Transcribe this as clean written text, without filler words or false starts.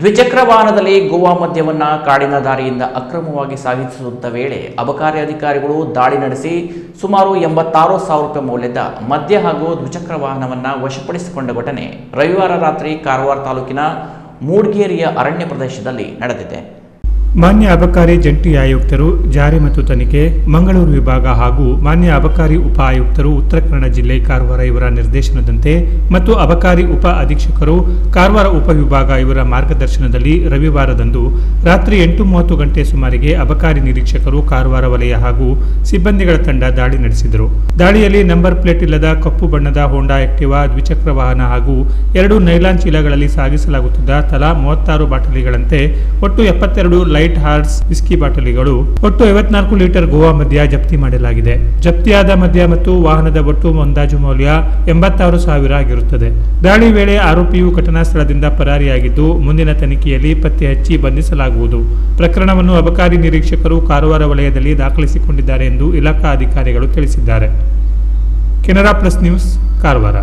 ದ್ವಿಚಕ್ರ ವಾಹನದಲ್ಲಿ ಗೋವಾ ಮದ್ಯವನ್ನು ಕಾಡಿನ ದಾರಿಯಿಂದ ಅಕ್ರಮವಾಗಿ ಸಾಗಿಸುತ್ತಿದ್ದ ವೇಳೆ ಅಬಕಾರಿ ಅಧಿಕಾರಿಗಳು ದಾಳಿ ನಡೆಸಿ ಸುಮಾರು 86,000 ರೂಪಾಯಿ ಮೌಲ್ಯದ ಮದ್ಯ ಹಾಗೂ ದ್ವಿಚಕ್ರ ವಾಹನವನ್ನು ವಶಪಡಿಸಿಕೊಂಡ ಘಟನೆ ರವಿವಾರ ರಾತ್ರಿ ಕಾರವಾರ ತಾಲೂಕಿನ ಮೂಡ್ಗೇರಿಯ ಅರಣ್ಯ ಪ್ರದೇಶದಲ್ಲಿ ನಡೆದಿದೆ. ಮಾನ್ಯ ಅಬಕಾರಿ ಜಂಟಿ ಆಯುಕ್ತರು ಜಾರಿ ಮತ್ತು ತನಿಖೆ ಮಂಗಳೂರು ವಿಭಾಗ ಹಾಗೂ ಮಾನ್ಯ ಅಬಕಾರಿ ಉಪ ಆಯುಕ್ತರು ಉತ್ತರ ಕನ್ನಡ ಜಿಲ್ಲೆ ಕಾರವಾರ ಇವರ ನಿರ್ದೇಶನದಂತೆ ಮತ್ತು ಅಬಕಾರಿ ಉಪ ಅಧೀಕ್ಷಕರು ಕಾರವಾರ ಉಪವಿಭಾಗ ಇವರ ಮಾರ್ಗದರ್ಶನದಲ್ಲಿ ರವಿವಾರದಂದು ರಾತ್ರಿ 8:30 ಗಂಟೆ ಸುಮಾರಿಗೆ ಅಬಕಾರಿ ನಿರೀಕ್ಷಕರು ಕಾರವಾರ ವಲಯ ಹಾಗೂ ಸಿಬ್ಬಂದಿಗಳ ತಂಡ ದಾಳಿ ನಡೆಸಿದರು. ದಾಳಿಯಲ್ಲಿ ನಂಬರ್ ಪ್ಲೇಟ್ ಇಲ್ಲದ ಕಪ್ಪು ಬಣ್ಣದ ಹೋಂಡಾ ಆಕ್ಟಿವಾ ದ್ವಿಚಕ್ರ ವಾಹನ ಹಾಗೂ 2 ನೈಲಾನ್ ಚೀಲಗಳಲ್ಲಿ ಸಾಗಿಸಲಾಗುತ್ತಿದ್ದ ತಲಾ 36 ಬಾಟಲಿಗಳಂತೆ ಒಟ್ಟು 72 ಲೈಟ್ ಹಾರ್ಸ್ ವಿಸ್ಕಿ ಬಾಟಲಿಗಳು ಒಟ್ಟು 54 ಲೀಟರ್ ಗೋವಾ ಮದ್ಯ ಜಪ್ತಿ ಮಾಡಲಾಗಿದೆ. ಜಪ್ತಿಯಾದ ಮದ್ಯ ಮತ್ತು ವಾಹನದ ಒಟ್ಟು ಅಂದಾಜು ಮೌಲ್ಯ 86,000 ಆಗಿರುತ್ತದೆ. ದಾಳಿ ವೇಳೆ ಆರೋಪಿಯು ಘಟನಾ ಸ್ಥಳದಿಂದ ಪರಾರಿಯಾಗಿದ್ದು ಮುಂದಿನ ತನಿಖೆಯಲ್ಲಿ ಪತ್ತೆ ಹಚ್ಚಿ ಬಂಧಿಸಲಾಗುವುದು. ಪ್ರಕರಣವನ್ನು ಅಬಕಾರಿ ನಿರೀಕ್ಷಕರು ಕಾರವಾರ ವಲಯದಲ್ಲಿ ದಾಖಲಿಸಿಕೊಂಡಿದ್ದಾರೆ ಎಂದು ಇಲಾಖಾ ಅಧಿಕಾರಿಗಳು ತಿಳಿಸಿದ್ದಾರೆ. Canara plus news, Karwar.